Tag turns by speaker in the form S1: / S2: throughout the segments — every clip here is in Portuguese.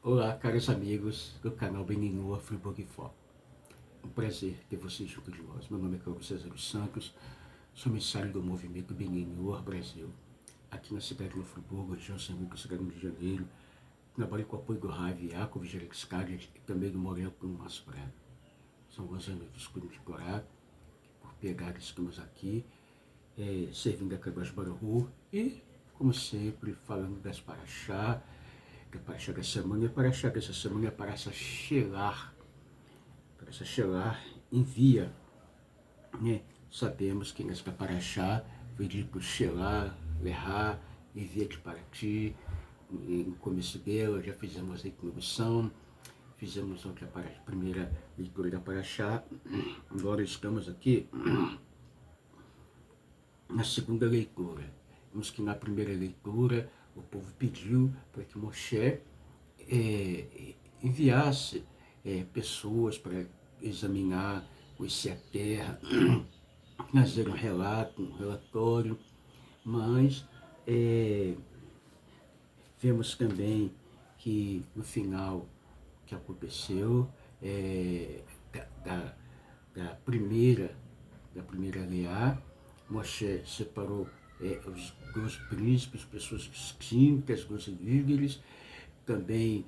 S1: Olá, caros amigos do canal Beninua Friburgo e Foco. Um prazer ter vocês junto de nós. Meu nome é Carlos César dos Santos, sou emissário do movimento Beninua Brasil, aqui na cidade de Friburgo, região São Lucas, Rio de Janeiro. Trabalho com o apoio do Ravi Iaco, Gerix Carlos e também do Morel com o Márcio Braga. São alguns amigos que nos decorar por pegar estamos aqui, servindo a Caguas Baruhu e, como sempre, falando das Paraxá, da Paraxá da semana. E a Paraxá dessa semana é a Paraxá Shelar. Paraxá Shelar envia, né? Sabemos que nesta Paraxá foi dito Shelar, Lerá, envia de para ti. No começo dela já fizemos a introdução, fizemos ontem a primeira leitura da Paraxá. Agora estamos aqui na segunda leitura. Vemos que na primeira leitura o povo pediu para que Moshe enviasse pessoas para examinar, conhecer a terra, fazer um relato, um relatório, mas vemos também que no final o que aconteceu da primeira aliá, Moshe separou os 12 príncipes, pessoas distintas, 12 líderes, também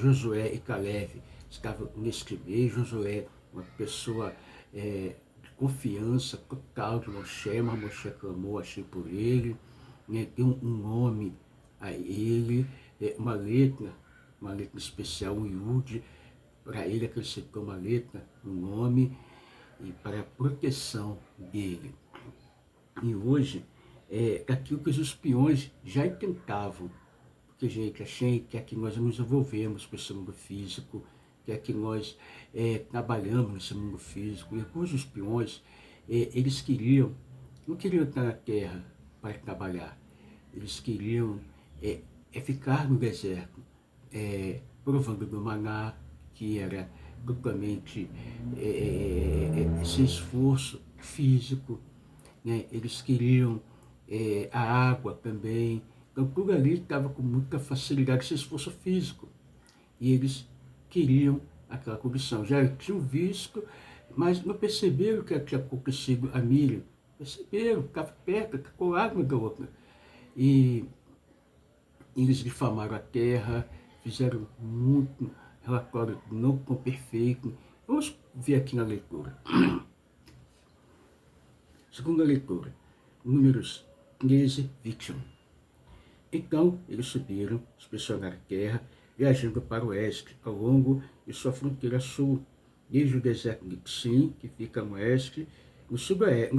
S1: Josué e Caleb estavam nesse meio. Josué, uma pessoa de confiança total de Moshe, mas Moshe clamou assim por ele, deu um nome a ele, uma letra especial, um Yud, para ele acrescentou uma letra, um nome, e para a proteção dele. E hoje, aquilo que os espiões já tentavam, porque, gente, achei que aqui nós nos envolvemos com esse mundo físico, que aqui nós trabalhamos nesse mundo físico, e alguns espiões, eles não queriam estar na terra para trabalhar, eles queriam ficar no deserto, provando do maná, que era totalmente sem esforço físico, né? Eles queriam a água também, então tudo ali estava com muita facilidade, sem esforço físico, e eles queriam aquela condição. Já tinham visto, mas não perceberam o que tinha acontecido a Miriam, perceberam, estava perto, colado uma da outra, e eles difamaram a terra, fizeram muito relatório não tão perfeito. Vamos ver aqui na leitura. Segunda leitura, Números 13, 21. Então eles subiram, inspecionaram a terra, viajando para o oeste, ao longo de sua fronteira sul, desde o deserto de Tsim, que fica no oeste, no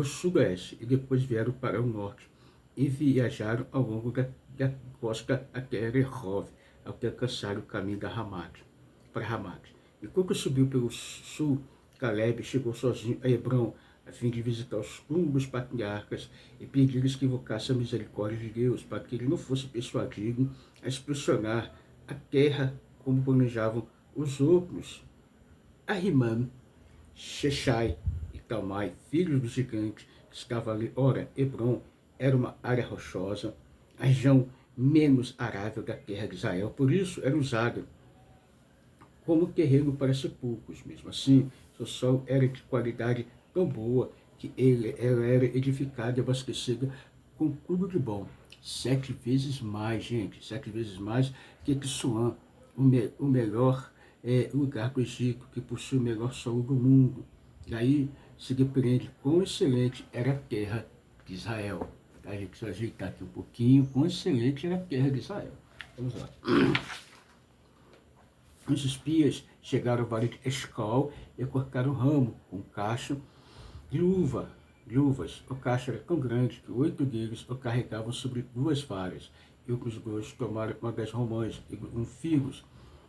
S1: sudoeste, e depois vieram para o norte, e viajaram ao longo da costa até Rehov, até alcançar o caminho da para Ramat. E quando subiu pelo sul, Caleb chegou sozinho a Hebron, a fim de visitar os túmulos patriarcas e pedir-lhes que invocassem a misericórdia de Deus, para que ele não fosse persuadido a inspecionar a terra como planejavam os outros. Ahimã, Sheshai e Talmai, filhos do gigante, que estavam ali. Ora, Hebron era uma área rochosa, a região menos arável da terra de Israel, por isso era usada como terreno para sepulcros. Mesmo assim, seu solo era de qualidade tão boa que ela era edificada e abastecida com tudo de bom. 7 vezes mais, gente, 7 vezes mais que Kissuã, o melhor lugar do Egito, que possui o melhor solo do mundo. Daí se depreende quão excelente era a terra de Israel. A gente vai ajeitar aqui um pouquinho, quão excelente era a terra de Israel. Vamos lá. Os espias chegaram ao vale de Escol e cortaram o ramo com cacho de uvas. O cacho era tão grande que 8 deles o carregavam sobre 2 varas. E os 2 tomaram uma das romãs e figos.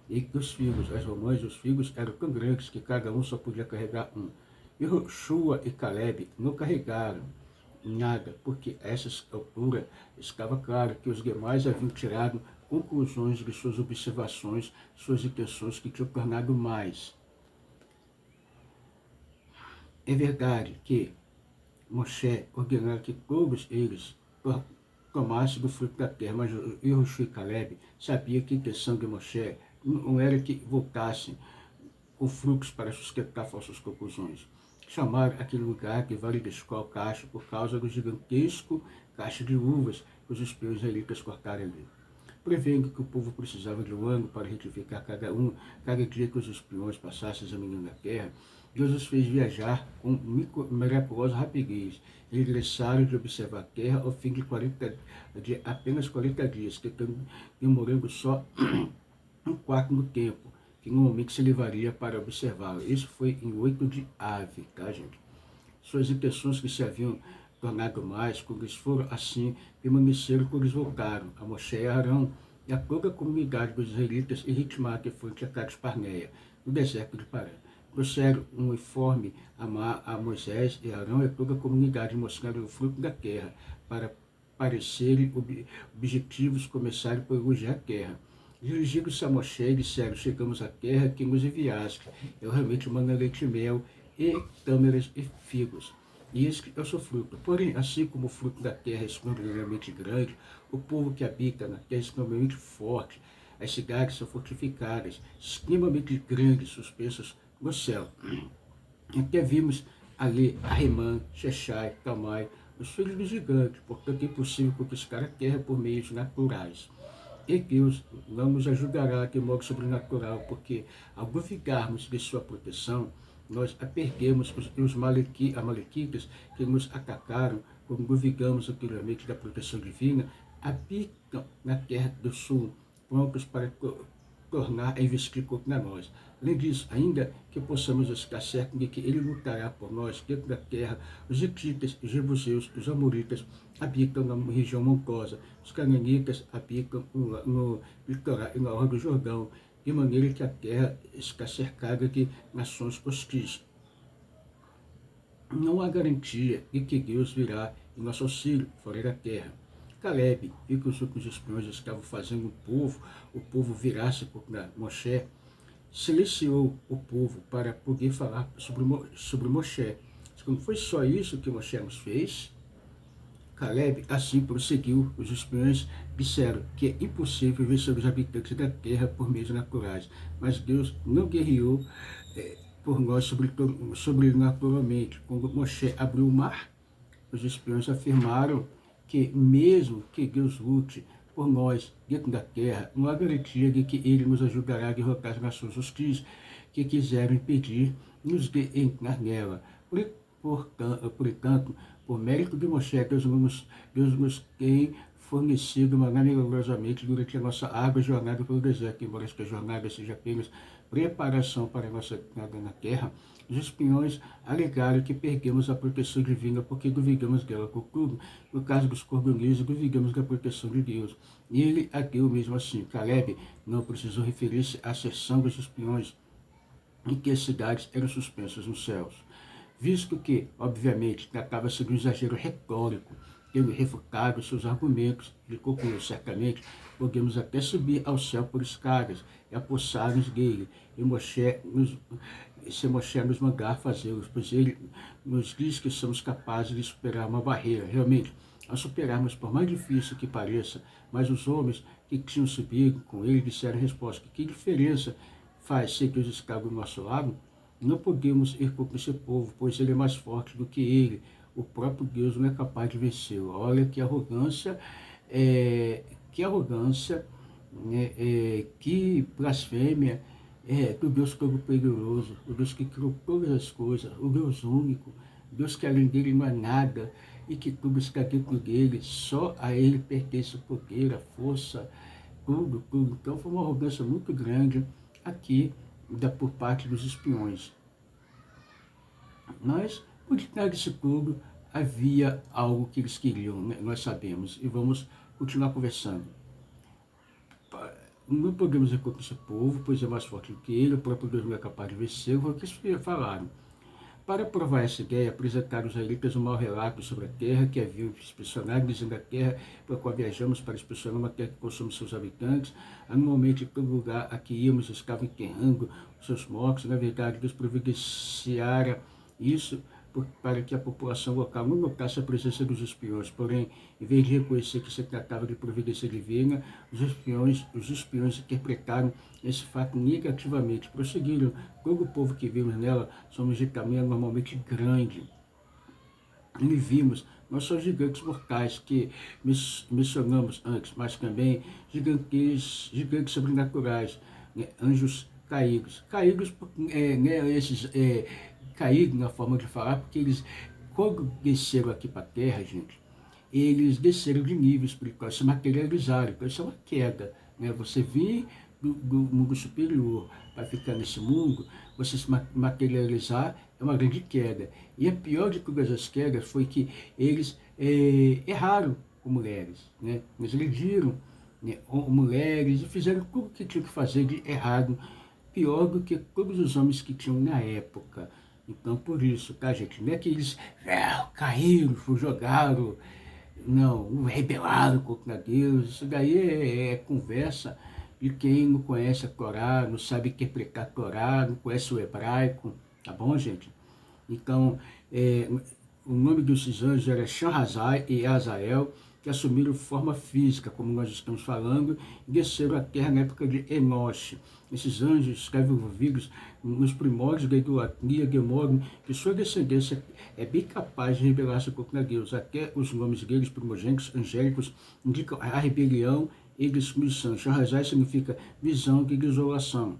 S1: E dos figos, as romãs e os figos eram tão grandes que cada um só podia carregar um. E Joshua e Caleb não carregaram nada, porque a essa altura estava claro que os demais haviam tirado conclusões de suas observações, suas intenções que tinham tornado mais. É verdade que Moshe ordenou que todos eles tomasse do fruto da terra, mas Yehoshua e Caleb sabia que a intenção de Moshe não era que voltassem com frutos para sustentar falsas conclusões. Chamaram aquele lugar de Vale de Escol Cacho por causa do gigantesco cacho de uvas que os espiões israelitas cortaram ali. Prevendo que o povo precisava de um ano para retificar cada dia que os espiões passassem examinando a terra, Deus os fez viajar com miraculosa rapidez. Regressaram de observar a terra ao fim de apenas 40 dias, demorando só um quarto do tempo que normalmente se levaria para observá-lo. Isso foi em 8 de Ave, tá, gente? Suas intenções que se haviam tornado mais, quando eles foram assim, permaneceram quando eles voltaram a Moshe e Arão e a toda a comunidade dos israelitas em Ritmá, que foi em Cades Barneia, no deserto de Pará. Trouxeram um informe a Moisés e Arão e a toda a comunidade, mostrando o fruto da terra, para parecerem objetivos, começarem por elogiar a terra. Dirigiram-se a Moshe e disseram: chegamos à terra que nos enviaste. Eu realmente mando leite e mel, e tâmaras e figos. E este é o seu fruto. Porém, assim como o fruto da terra é extraordinariamente grande, o povo que habita na terra é extremamente forte. As cidades são fortificadas, extremamente grandes, suspensas no céu. Até vimos ali Ahimã, Sheshai, Talmai, os filhos dos gigantes. Portanto, é impossível conquistar a terra por meios naturais. E Deus não nos ajudará de modo sobrenatural, porque ao duvidarmos de sua proteção, nós a perdemos. Os amalequitas que nos atacaram, quando duvidamos anteriormente da proteção divina, habitam na terra do sul, prontos para tornar a investir contra nós. Além disso, ainda que possamos estar certos de que ele lutará por nós dentro da terra, os hititas, os jebuseus, os amoritas habitam na região montosa, os cananitas habitam no litoral e na orla do Jordão, de maneira que a terra está cercada de nações hostis. Não há garantia de que Deus virá em nosso auxílio fora da terra. Caleb viu que os outros espiões estavam fazendo o povo virasse contra Moshe, silenciou o povo para poder falar sobre Moshe. Não foi só isso que Moshe nos fez. Caleb assim prosseguiu. Os espiões disseram que é impossível vencer os habitantes da terra por meios naturais, mas Deus não guerreou por nós sobrenaturalmente. Quando Moshe abriu o mar, os espiões afirmaram que mesmo que Deus lute por nós dentro da terra, não há garantia de que ele nos ajudará a derrotar as nações hostis que quiserem impedir-nos de entrar nela. Portanto, por mérito de Moshe, Deus nos tem fornecido maná milagrosamente durante a nossa árdua jornada pelo deserto. Embora esta jornada seja apenas preparação para a nossa entrada na terra, os espiões alegaram que perdemos a proteção divina porque duvidamos dela. Contudo, no caso dos cordonizes, duvidamos da proteção de Deus. E ele a deu mesmo assim. Caleb não precisou referir-se à asserção dos espiões em que as cidades eram suspensas nos céus, visto que, obviamente, tratava-se de um exagero retórico. Tendo refutado seus argumentos, ele concluiu: certamente podemos até subir ao céu por escadas e apossar-nos dele, se Moshe nos mandar fazê-los, pois ele nos diz que somos capazes de superar uma barreira. Realmente, ao superarmos, por mais difícil que pareça, mas os homens que tinham subido com ele disseram a resposta: que diferença faz se Deus está do nosso lado? Não podemos ir contra esse povo, pois ele é mais forte do que ele. O próprio Deus não é capaz de vencê-lo. Olha que arrogância, que blasfêmia do Deus Todo-Poderoso, o Deus que criou todas as coisas, o Deus único, Deus que além dele não há nada e que tudo está dentro dele, só a ele pertence o poder, a força, tudo. Então foi uma arrogância muito grande aqui por parte dos espiões. Mas, por detrás disso tudo, havia algo que eles queriam, né? Nós sabemos, e vamos continuar conversando. Não podemos ir contra esse povo, pois é mais forte do que ele, o próprio Deus não é capaz de vencer, foi o que eles falaram. Para provar essa ideia, apresentaram os israelitas um mau relato sobre a terra que haviam inspecionado, dizendo: a terra pela qual viajamos para inspecionar uma terra que consome seus habitantes. Anualmente, em todo lugar a que íamos, estavam enterrando os seus mortos. Na verdade, Deus providenciara isso para que a população local não notasse a presença dos espiões. Porém, em vez de reconhecer que se tratava de providência divina, os espiões interpretaram esse fato negativamente. Prosseguiram: todo o povo que vimos nela somos de tamanho normalmente grande. E vimos não só gigantes mortais que mencionamos antes, mas também gigantes sobrenaturais, né? Anjos caídos. Caídos, né, caídos na forma de falar, porque eles, quando desceram aqui para a Terra, gente, eles desceram de nível espiritual, se materializaram. Então isso é uma queda, né? Você vir do mundo superior para ficar nesse mundo, você se materializar é uma grande queda. E a pior de todas as quedas foi que eles erraram com mulheres, né? Eles agrediram, né, mulheres e fizeram tudo o que tinham que fazer de errado, pior do que todos os homens que tinham na época. Então, por isso, tá, gente? Não é que eles caíram, jogaram, não, rebelaram contra Deus. Isso daí é conversa de quem não conhece a Torá, não sabe interpretar a Torá, não conhece o hebraico, tá bom, gente? Então, o nome desses anjos era Shahrazai e Azael, que assumiram forma física, como nós estamos falando, e desceram à terra na época de Enoche. Esses anjos escrevem envolvidos nos primórdios da idolatria, demoram que sua descendência é bem capaz de rebelar-se contra Deus. Até os nomes deles, primogênitos, angélicos, indicam a rebelião e destruição. Shahrazai significa visão de desolação,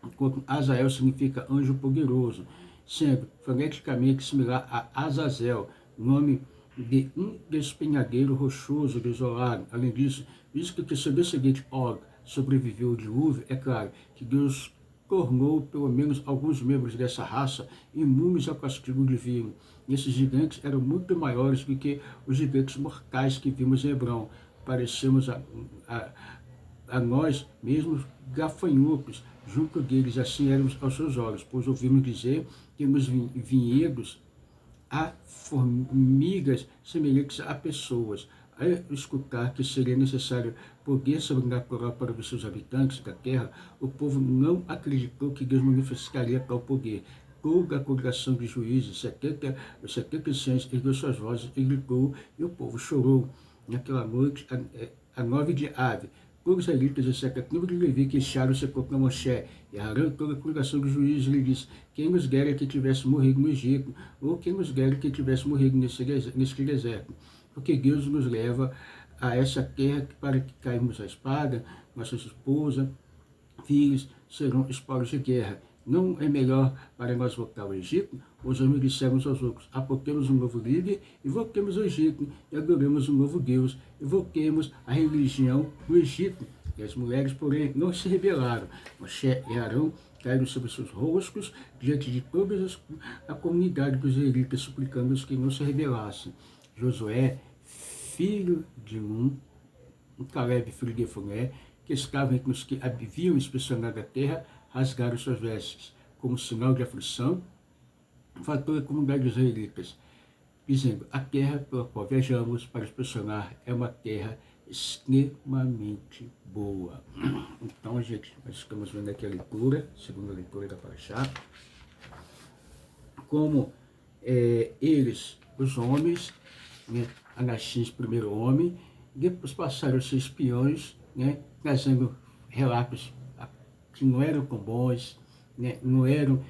S1: enquanto Azael significa anjo poderoso, sendo foneticamente similar a Azazel, nome de um despenhadeiro rochoso desolado. Além disso, visto que seu descendente Og sobreviveu ao dilúvio, é claro que Deus tornou pelo menos alguns membros dessa raça imunes ao castigo divino. E esses gigantes eram muito maiores do que os gigantes mortais que vimos em Hebrão. Parecemos a nós mesmos gafanhotos junto deles, assim éramos aos seus olhos, pois ouvimos dizer que nos vinhedos há formigas semelhantes a pessoas. Ao escutar que seria necessário poder sobrenatural para os seus habitantes da terra, o povo não acreditou que Deus manifestaria tal poder. Toda a congregação de juízes, 70 anciãos, ergueu suas vozes e gritou, e o povo chorou. Naquela noite, a 9 de Ave, todos os israelitas, exceto a tribo de Levi, queixaram-se contra Moshe. E Arão, toda a congregação dos juízes, lhe disse: quem nos dera que tivesse morrido no Egito, ou quem nos dera que tivesse morrido nesse deserto. Porque Deus nos leva a essa terra para que caímos a espada, nossas esposas, filhos serão espólios de guerra. Não é melhor para nós voltar ao Egito? Os homens disseram uns aos outros: apontemos um novo líder e voltemos ao Egito, e adoremos um novo Deus, e voltemos à religião do Egito. E as mulheres, porém, não se rebelaram. Moshe e Arão caíram sobre seus rostos diante de toda a comunidade dos israelitas, suplicando-os que não se rebelassem. Josué, filho de Nun, Caleb, filho de Efoné, que estavam entre os que haviam inspecionado a terra, rasgaram suas vestes, como sinal de aflição, faltou a comunidade dos israelitas, dizendo: a terra pela qual viajamos para inspecionar é uma terra extremamente boa. Então, gente, nós estamos vendo aqui a leitura, segunda leitura da Parashá, como eles, os homens, né, Anaxins, primeiro homem, depois passaram a ser espiões, né, trazendo relatos que não eram tão bons, né, não eram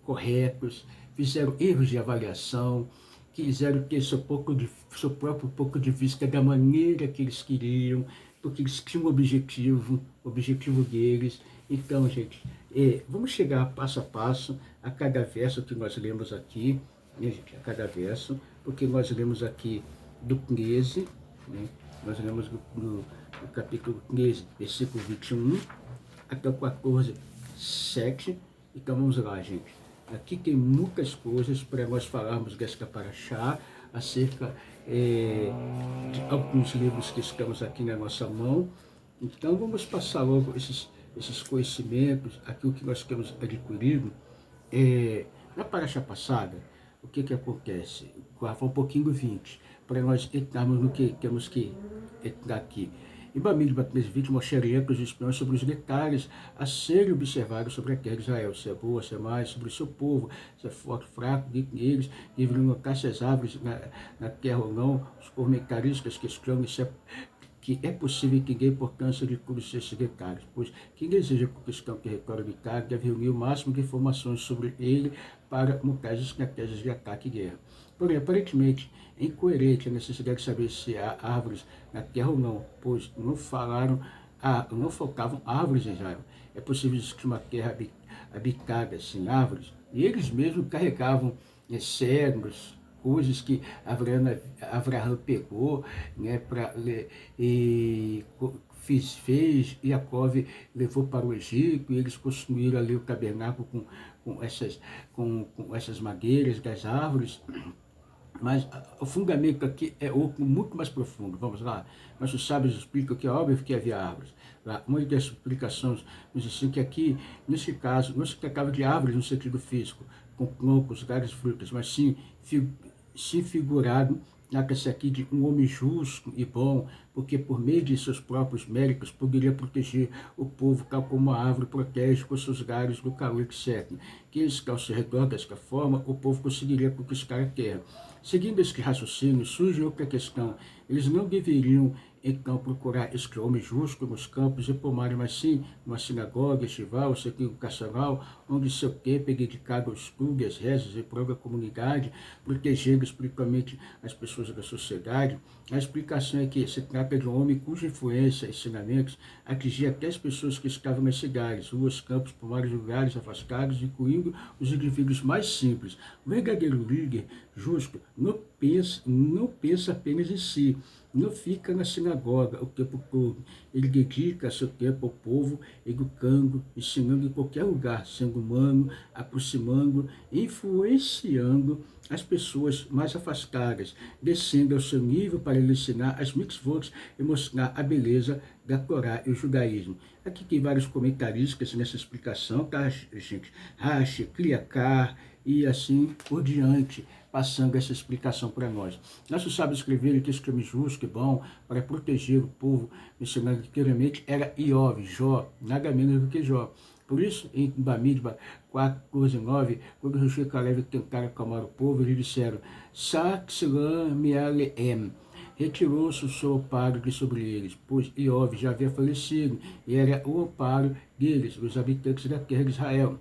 S1: corretos, fizeram erros de avaliação, quiseram ter seu próprio ponto de vista da maneira que eles queriam, porque eles tinham um objetivo deles. Então, gente, vamos chegar passo a passo a cada verso que nós lemos aqui, né, gente, a cada verso, porque nós lemos aqui do 13, né, nós lemos no capítulo 13, versículo 21, até o 14, 7. Então vamos lá, gente. Aqui tem muitas coisas para nós falarmos desta Parashá, acerca de alguns livros que estamos aqui na nossa mão. Então vamos passar logo esses conhecimentos, aquilo que nós temos adquirido. Na Parashá passada, o que acontece? Foi um pouquinho do 20, para nós entrarmos no que temos que entrar aqui. E Bamidbar 13:20 mostraria para os espiões sobre os detalhes a serem observados sobre a terra de Israel, se é boa, se é má, sobre o seu povo, se é forte, fraco, dentre eles, deveriam notar se as árvores na terra ou não, os comentaristas questionam se que é possível que dê importância de todos esses detalhes, pois quem deseja conquistar o território militar deve reunir o máximo de informações sobre ele para montar estratégias de ataque e guerra. Porém, aparentemente, é incoerente a necessidade de saber se há árvores na terra ou não, pois não faltavam árvores em Israel. É possível existir uma terra habitada sem árvores, e eles mesmos carregavam cedros, coisas que Abraão pegou, né, e fez, Jacó levou para o Egito, e eles construíram ali o tabernáculo com essas madeiras das árvores. Mas o fundamento aqui é outro, muito mais profundo. Vamos lá. Mas os sábios explicam que é óbvio que havia árvores. Uma das explicações nos ensina que aqui, nesse caso, não se tratava de árvores no sentido físico, com troncos, galhos e frutas, mas sim figurado trata-se aqui de um homem justo e bom, porque por meio de seus próprios méritos poderia proteger o povo, tal como a árvore protege com seus galhos do calor, etc. Que está ao seu redor desta forma, o povo conseguiria conquistar a terra. Seguindo este raciocínio, surge outra questão. Eles não deveriam então procurar este homem justo nos campos e pomares, mas sim uma sinagoga, estival, centro educacional, onde seu tempo é dedicado ao estudo, às rezas e prol da comunidade, protegendo espiritualmente as pessoas da sociedade. A explicação é que se trata de um homem cuja influência e ensinamentos atingia até as pessoas que estavam nas cidades, ruas, campos, pomares, lugares afastados, incluindo os indivíduos mais simples. O verdadeiro líder justo não pensa apenas em si, não fica na sinagoga o tempo todo. Ele dedica seu tempo ao povo, educando, ensinando em qualquer lugar, sendo humano, aproximando, influenciando as pessoas mais afastadas, descendo ao seu nível para lhe ensinar as mitzvot e mostrar a beleza da Torá e o judaísmo. Aqui tem vários comentaristas nessa explicação, tá, gente? Rashi, Kliakar e assim por diante, passando essa explicação para nós. Nossos sábios escreveram que esse homem justo e bom para proteger o povo, mencionando anteriormente, era Iov, Jó, nada menos do que Jó. Por isso, em Bamidbar 4:9, quando Josué e Caleb tentaram acalmar o povo, eles disseram: Saxilam mealeem. Retirou-se o seu amparo de sobre eles, pois Iov já havia falecido, e era o amparo deles, os habitantes da terra de Israel,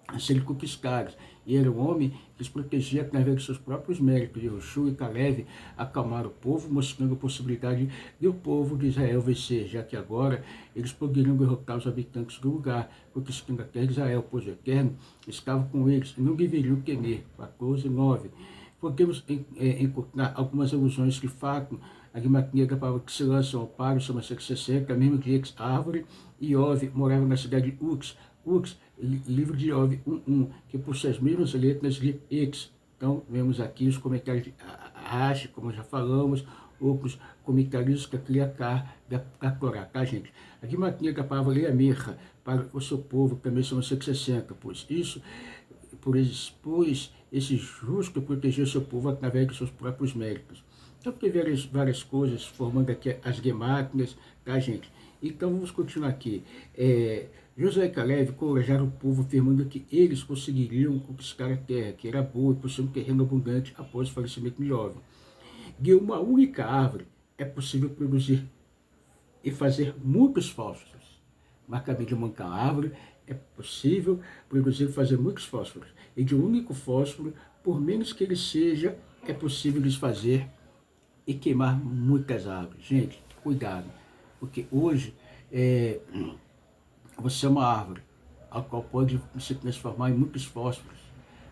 S1: a serem conquistados. E era um homem que os protegia através de seus próprios méritos. E Josué e Caleb acalmaram o povo, mostrando a possibilidade de o povo de Israel vencer, já que agora eles poderiam derrotar os habitantes do lugar, conquistando a terra de Israel, pois o Eterno estava com eles e não deveriam temer. 14:9. Podemos encontrar algumas alusões que falam a guimatinha da palavra que se lança ao paro, chama-se 60, mesmo de ex-árvore, e Iov morava na cidade de Ux, livro de Iov 1:1, que possui as mesmas letras de Ex. Então, vemos aqui os comentários de Rashi, como já falamos, outros comentários que Kliakar da Torá, tá, gente? A guimatinha da palavra Leamirra, para o seu povo, também chama-se 60, pois esse justo protegeu seu povo através de seus próprios méritos. Então, tem várias coisas formando aqui as gemátrias, tá, gente? Então, vamos continuar aqui. Josué e Caleb encorajaram o povo, afirmando que eles conseguiriam conquistar a terra, que era boa e possuía um terreno abundante após o falecimento de Iov. De uma única árvore é possível produzir e fazer muitos fósforos. Marcamente de uma única árvore é possível produzir e fazer muitos fósforos. E de um único fósforo, por menos que ele seja, é possível desfazer e queimar muitas árvores. Gente, cuidado, porque hoje você é uma árvore, a qual pode se transformar em muitos fósforos,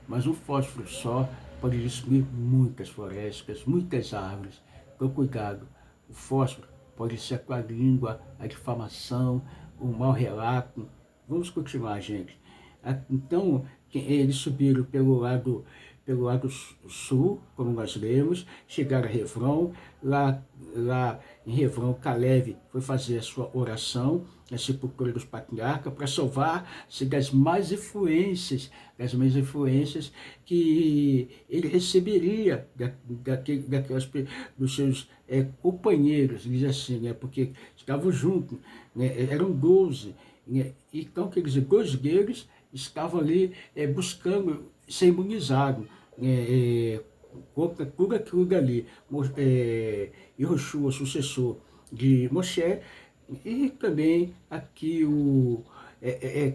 S1: mas um fósforo só pode destruir muitas florestas, muitas árvores. Então, cuidado, o fósforo pode ser a tua língua, a difamação, o mau relato. Vamos continuar, gente. Então, eles subiram pelo lado pelo lado sul, como nós lemos, chegaram a Hebron, lá em Hebron, Caleb foi fazer a sua oração na sepultura dos patriarcas para salvar-se das más influências que ele receberia dos seus companheiros, diz assim, né, porque estavam juntos, né, eram 12, né, então aqueles 12 deles estavam ali buscando ser imunizados, contra aquilo dali. Yehoshua, sucessor de Moshe, e também aqui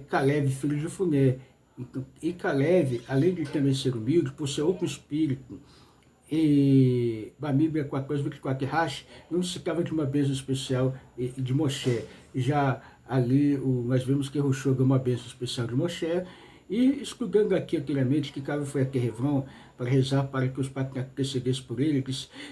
S1: Caleb, filho de Jefuné. Então, e Caleb, além de também ser humilde, por ser outro espírito, e a Bíblia 14:24, Rashi não se citava de uma bênção especial de Moshe. Já ali nós vemos que Yehoshua deu uma bênção especial de Moshe, e estudando aqui anteriormente que Caleb foi até Hebron para rezar para que os patriarcas intercedessem por ele, que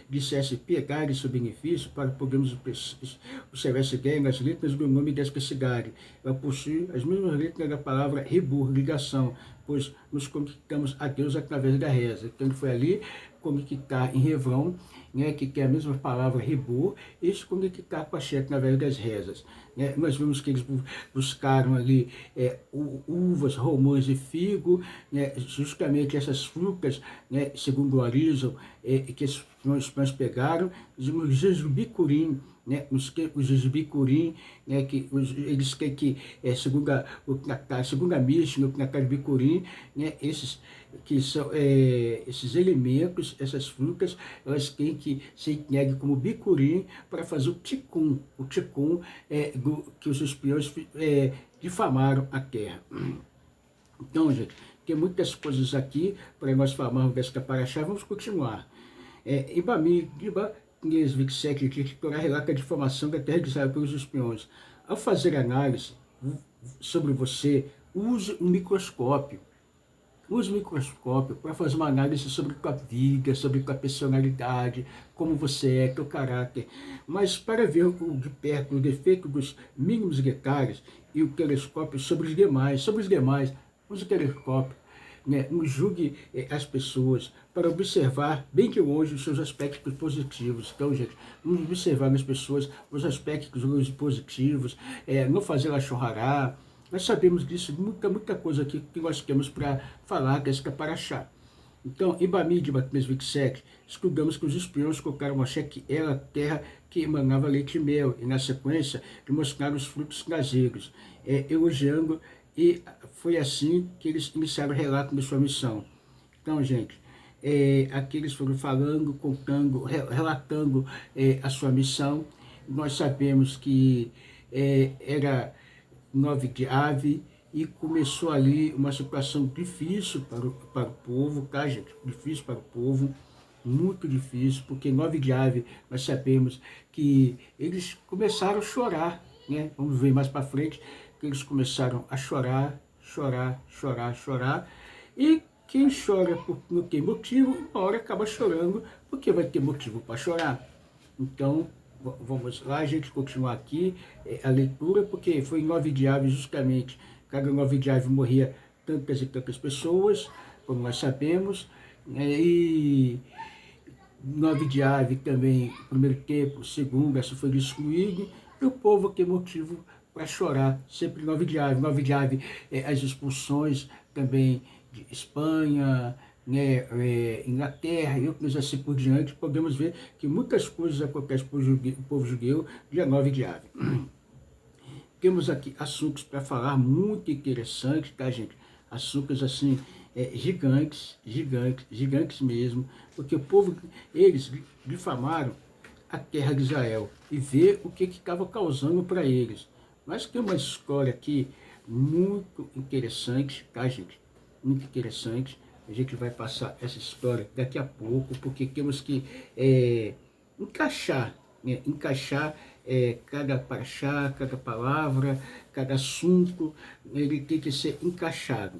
S1: dissesse pegar seu benefício para podermos observar essa ideia nas letras do nome desta cidade. Ela possui as mesmas letras da palavra Ribur, ligação, pois nos conectamos a Deus através da reza. Então ele foi ali conectar em Hebron, né, que é a mesma palavra Ribur, e se conectar com a Shem através das rezas. Né? Nós vimos que eles buscaram ali uvas, romãs e figo, né, justamente essas frutas, né, segundo o Arizal, que os pães pegaram, os jejubicurim, né, os jejubicurim, né, eles têm que, segundo a Mishnah, o Knatar de Bicurim, né, esses que são esses elementos, essas frutas, elas têm que ser entregues como bicurim para fazer o tikkun que os espiões difamaram a terra. Então, gente, tem muitas coisas aqui para nós falarmos desta paraxá. Vamos continuar. Em Bamidbar 27, que a Torá relata a difamação da terra de Israel pelos espiões. Ao fazer análise sobre você, use um microscópio. Use o microscópio para fazer uma análise sobre tua vida, sobre tua personalidade, como você é, teu caráter. Mas para ver de perto o defeito dos mínimos detalhes e o telescópio sobre os demais, use o telescópio. Né? Não julgue as pessoas para observar bem de longe os seus aspectos positivos. Então, gente, vamos observar nas pessoas os aspectos positivos, não fazer ela chorar. Nós sabemos disso, muita coisa aqui que nós temos para falar desta paraxá. Então, em Bamidbar 27, estudamos que os espiões colocaram Moshe que era a terra que emanava leite e mel, e na sequência, mostraram os frutos caseiros, elogiando, e foi assim que eles iniciaram o relato da sua missão. Então, gente, aqui eles foram falando, contando, relatando a sua missão. Nós sabemos que era 9 de Ave, e começou ali uma situação difícil para o povo, tá, gente? Difícil para o povo, muito difícil, porque 9 de Ave nós sabemos que eles começaram a chorar, né? Vamos ver mais para frente que eles começaram a chorar, e quem chora por não tem motivo, uma hora acaba chorando, porque vai ter motivo para chorar. Então, vamos lá, a gente continuar aqui a leitura, porque foi em 9 de Ave justamente, cada 9 de Ave morria tantas e tantas pessoas, como nós sabemos, e 9 de Ave também, primeiro tempo, segundo, essa foi destruído, e o povo tem motivo para chorar, sempre 9 de Ave. 9 de Ave, as expulsões também de Espanha, né, Inglaterra e outros assim por diante, podemos ver que muitas coisas acontecem para o povo judeu dia 9 de Ave. Temos aqui assuntos para falar muito interessantes, tá, gente? Assuntos assim, gigantes mesmo, porque o povo, eles difamaram a terra de Israel e ver o que estava causando para eles. Mas tem uma história aqui muito interessante, tá, gente? Muito interessante. A gente vai passar essa história daqui a pouco, porque temos que encaixar, né? Cada paraxá, cada palavra, cada assunto, ele tem que ser encaixado.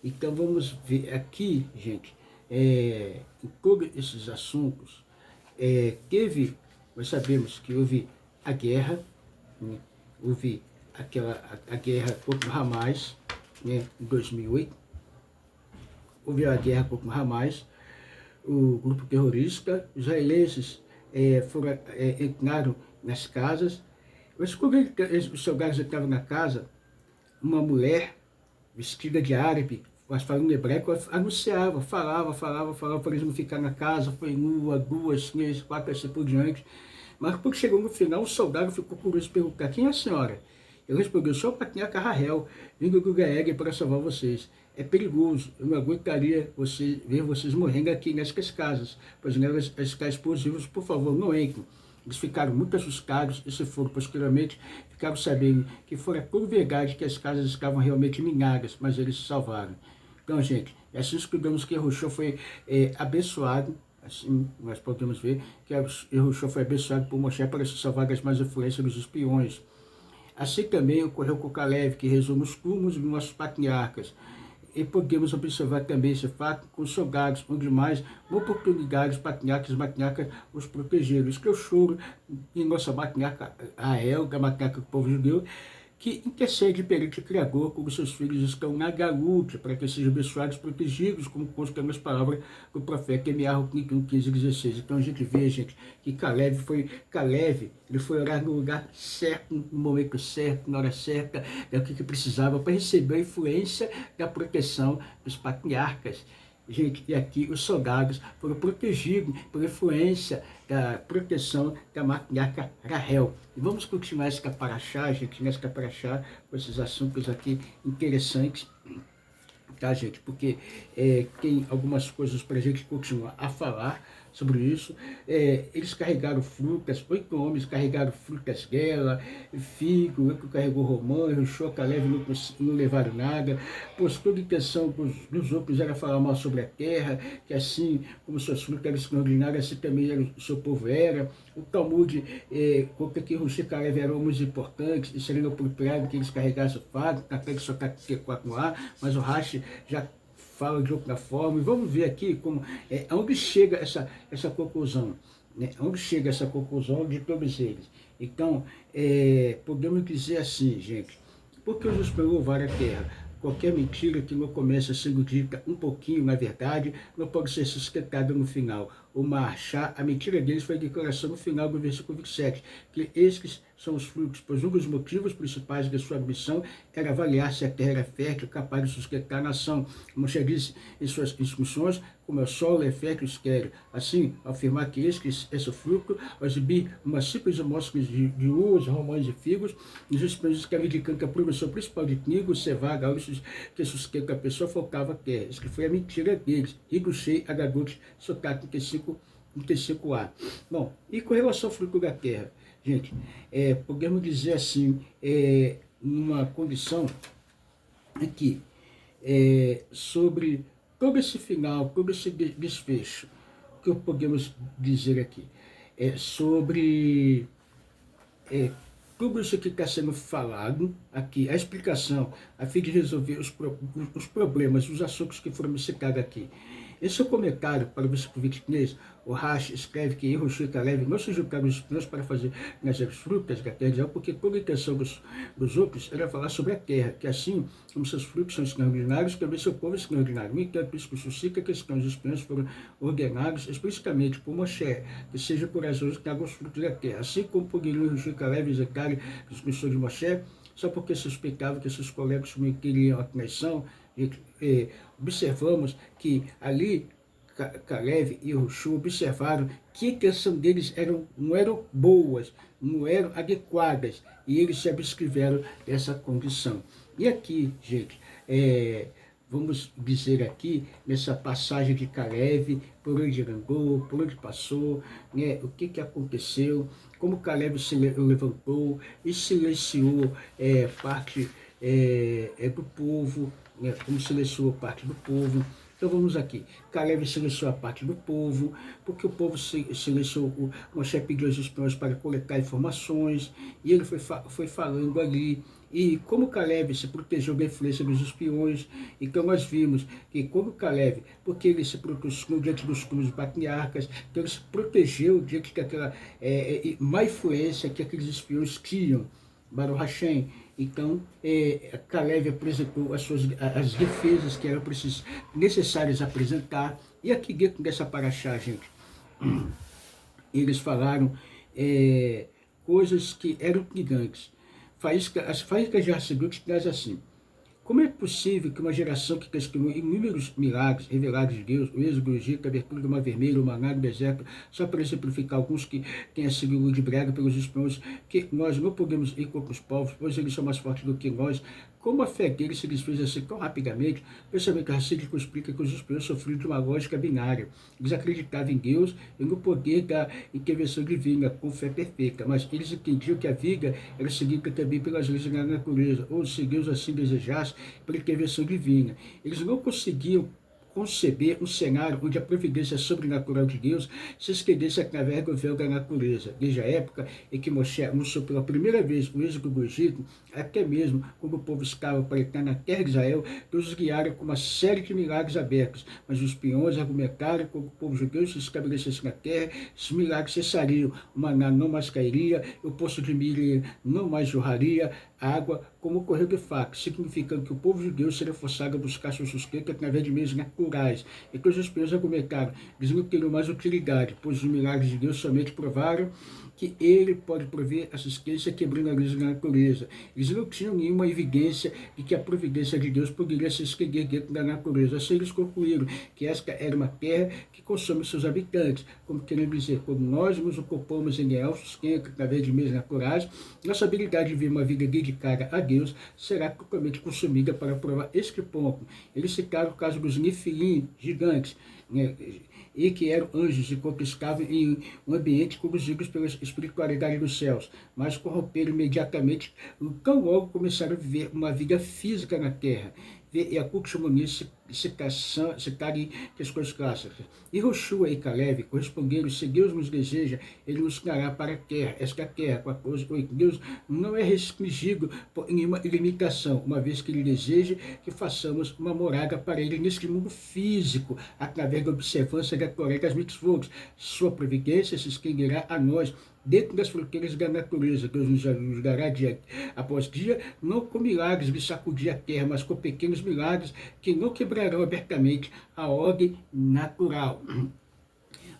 S1: Então vamos ver aqui, gente, em todos esses assuntos, nós sabemos que houve a guerra, né? Houve a guerra contra o Hamas, né, em 2008, houve a guerra com Hamas, o grupo terrorista. Os israelenses entraram nas casas. Mas quando os soldados entravam na casa, uma mulher vestida de árabe, mas falando hebraico, anunciava, falava para eles não ficar na casa, foi uma, duas, três, quatro, assim por diante. Mas quando chegou no final, o soldado ficou curioso, perguntar: quem é a senhora? Eu respondi: sou a Patniaka Rahel, vindo do Gaeg para salvar vocês. É perigoso, eu não aguentaria ver vocês morrendo aqui nessas casas, pois nelas está explosivos, por favor, não entrem. Eles ficaram muito assustados e se foram. Posteriormente, ficaram sabendo que fora tudo verdade, que as casas estavam realmente minadas, mas eles se salvaram. Então, gente, é assim estudamos que Yahushua foi abençoado. Assim, nós podemos ver que Yahushua foi abençoado por Moshe para se salvar das más influências dos espiões. Assim também ocorreu com Caleb, que rezou nos túmulos dos nossos patriarcas. E podemos observar também esse fato com os soldados, onde mais oportunidades patriarcas e matriarcas os protegeram. Isso que eu choro em nossa matriarca Rael, da matriarca do povo judeu, que intercede perante o Criador, como seus filhos estão na galuta, para que sejam abençoados, protegidos, como consta nas palavras do profeta Emiarro 15, 16. Então a gente vê, gente, que Caleb, ele foi orar no lugar certo, no momento certo, na hora certa, é o que precisava para receber a influência da proteção dos patriarcas. Gente, e aqui os soldados foram protegidos pela influência da proteção da matriarca Rahel. E vamos continuar esse caparaxá, gente, nesse caparaxá, com esses assuntos aqui interessantes, tá, gente? Porque tem algumas coisas para a gente continuar a falar sobre isso. Eles carregaram frutas, 8 homens carregaram frutas dela, figo, eu que carregou romã, Yahushua, Caleb não levaram nada, pois toda a intenção dos outros era falar mal sobre a terra, que assim como suas frutas eram extraordinárias, assim também o seu povo era. O Talmud conta que Yahushua e Caleb eram homens importantes, e seria apropriado que eles carregassem o fardo, até que só está 4 no ar, mas o Rashi já fala de outra forma. E vamos ver aqui como, onde chega essa conclusão, né? Onde chega essa conclusão de todos eles. Então, podemos dizer assim, gente, porque os louvaram a terra. Qualquer mentira que não começa sendo dita um pouquinho, na verdade, não pode ser sustentada no final. O marchar, a mentira deles foi a declaração no final do versículo 27, que esses são os frutos, pois um dos motivos principais da sua missão era avaliar se a terra era fértil, capaz de sustentar a nação. Como já disse em suas instruções, como o solo é fértil e estéril. Assim, ao afirmar que esse fruto, ao exibir uma simples amostra de uvas, romãs e figos, os espíritos que indicando que a produção principal de trigo, cevada, que sustenta a pessoa, faltava a terra. Isso que foi a mentira deles. Rigushei, Agagut, Sotato 35a. Bom, e com relação ao fruto da terra, gente, podemos dizer assim, numa condição aqui, sobre todo esse final, todo esse desfecho, que podemos dizer aqui, sobre tudo isso que está sendo falado aqui, a explicação, a fim de resolver os problemas, os assuntos que foram citados aqui. Esse é o comentário para o versículo 23, o Rashi escreve que Yahushua e Caleb não se juntaram os espiões para fazer nas frutas da terra, porque toda a intenção dos outros era falar sobre a terra, que assim como seus frutos são extraordinários, também seu povo é extraordinário. No entanto, isso suscita que os espiões foram ordenados explicitamente por Moshe, que seja corajoso que tragam os frutos da terra. Assim como poderiam Yahushua e Caleb executarem as instruções de Moshe, só porque suspeitavam que seus colegas cometeriam a traição. Observamos que ali Caleb e Yahushua observaram que a intenção deles não eram boas, não eram adequadas, e eles se abscreveram dessa condição. E aqui, gente, vamos dizer aqui, nessa passagem de Caleb, por onde andou, por onde passou, né, o que aconteceu, como Caleb se levantou e silenciou parte do povo, né, como silenciou parte do povo. Então vamos aqui, Caleb silenciou a parte do povo, porque o povo silenciou, Moshe pediu aos espiões para coletar informações, e ele foi falando ali, e como Caleb se protegeu da influência dos espiões, então nós vimos que como Caleb, porque ele se protegeu diante dos túmulos patriarcas, então ele se protegeu diante daquela má influência que aqueles espiões tinham. Baruch Hashem. Então, Caleb apresentou as defesas que eram necessárias apresentar. E aqui dentro dessa paraxá, gente, eles falaram coisas que eram intrigantes. As faíscas de Hassidut traz assim: como é possível que uma geração que testemunhou inúmeros milagres revelados de Deus, o êxodo do Egito, a abertura do Mar Vermelho, o maná do deserto, só para exemplificar alguns que tenham sido ludibriados pelos espiões, que nós não podemos ir contra os povos, pois eles são mais fortes do que nós? Como a fé deles se desfez assim tão rapidamente? O pensamento racídico explica que os espiões sofriam de uma lógica binária. Eles acreditavam em Deus e no poder da intervenção divina, com fé perfeita, mas eles entendiam que a vida era seguida também pelas leis da natureza, ou se Deus assim desejasse, pela intervenção divina. Eles não conseguiam conceber um cenário onde a providência sobrenatural de Deus se estendesse através do véu da natureza. Desde a época em que Moshe anunciou pela primeira vez o êxodo do Egito, até mesmo quando o povo estava para entrar na terra de Israel, Deus os guiara com uma série de milagres abertos. Mas os espiões argumentaram que quando o povo judeu se estabelecesse na terra, esses milagres cessariam, o maná não mais cairia, o poço de milho não mais jorraria água, como ocorreu de fato, significando que o povo judeu seria forçado a buscar seu sustento através de meios naturais. Então os espiões argumentaram: eles não teriam mais utilidade, pois os milagres de Deus somente provaram que ele pode prover assistência quebrando a lei da natureza. Eles não tinham nenhuma evidência de que a providência de Deus poderia se estender dentro da natureza. Assim eles concluíram que esta era uma terra que consome seus habitantes, como querendo dizer, quando nós nos ocupamos em elfos, que através de meios naturais, nossa habilidade de viver uma vida dedicada a Deus será totalmente consumida para provar este ponto. Eles citaram o caso dos Nefilim, gigantes, e que eram anjos e conquistavam em um ambiente conduzidos pela espiritualidade dos céus, mas corromperam imediatamente, tão logo começaram a viver uma vida física na terra. E a culto citarem as coisas clássicas. E Joshua e Caleb corresponderam: se Deus nos deseja, ele nos dará para a terra, esta terra, 14:8. Deus não é restringido por nenhuma limitação, uma vez que ele deseja que façamos uma morada para ele neste mundo físico, através da observância da Torá e das mitzvot. Sua providência se estenderá a nós dentro das fronteiras da natureza. Deus nos ajudará dia após dia, não com milagres de sacudir a terra, mas com pequenos milagres que não quebrarão abertamente a ordem natural.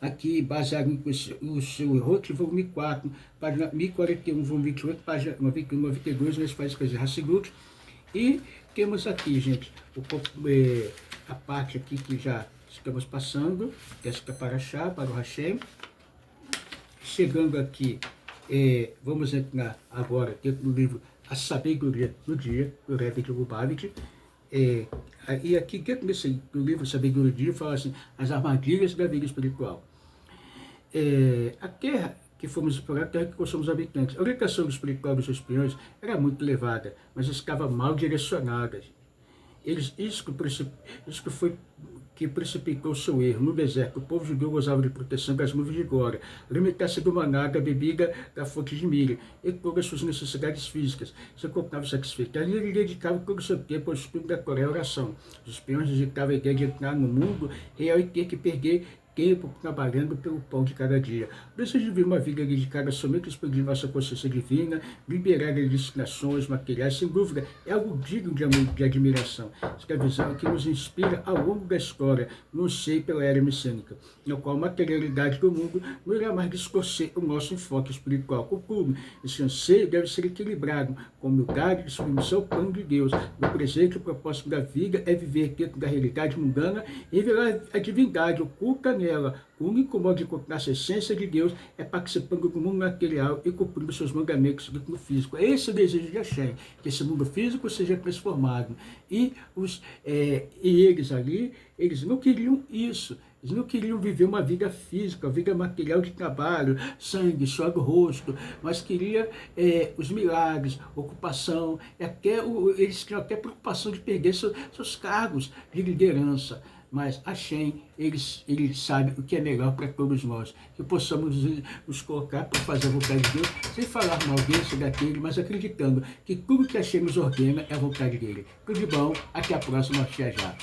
S1: Aqui, baseado no seu Rote, volume 4, página 1041, volume 28, página 91, 92, nas faíscas de Hassidut. E temos aqui, gente, a parte aqui que já estamos passando, esta paraxá, para o Hashem. Chegando aqui, vamos entrar agora dentro do livro A Sabedoria do Dia, do Rebbe de Lubavitch. E aqui dentro do livro Sabedoria do Dia fala assim: as armadilhas da vida espiritual. A terra que fomos explorar, a terra que somos habitantes. A orientação espiritual dos espiões era muito elevada, mas estava mal direcionada. Isso que precipitou seu erro. No deserto, o povo judeu gozava de proteção das nuvens de glória, alimentar-se do maná, da bebida, da fonte de milho, e todas as suas necessidades físicas. Se encontrava satisfeito. Ali ele dedicava todo o seu tempo ao estudo da Torá e oração. Os espiões rejeitavam a ideia de entrar no mundo real e ter que perder tempo trabalhando pelo pão de cada dia. Desejo viver uma vida dedicada somente a expandir nossa consciência divina, liberar das distrações materiais, sem dúvida, é algo digno de admiração. Esta visão que nos inspira ao longo da história, não sei pela era messiânica, na qual a materialidade do mundo não irá mais distorcer o nosso enfoque espiritual. Contudo, esse anseio deve ser equilibrado com humildade e submissão ao plano de Deus. No presente, o propósito da vida é viver dentro da realidade mundana e revelar a divindade oculta nela. O único modo de encontrar a essência de Deus é participando do mundo material e cumprindo seus mandamentos do mundo físico. Esse é o desejo de Hashem, que esse mundo físico seja transformado. E eles ali, eles não queriam isso. Eles não queriam viver uma vida física, uma vida material de trabalho, sangue, suor do rosto, mas queriam os milagres, ocupação, eles tinham até preocupação de perder seus cargos de liderança. Mas Hashem, ele sabe o que é melhor para todos nós, que possamos nos colocar para fazer a vontade de Deus, sem falar mal desse, daquele, mas acreditando que tudo que Hashem nos ordena é a vontade dele. Tudo de bom, até a próxima, já.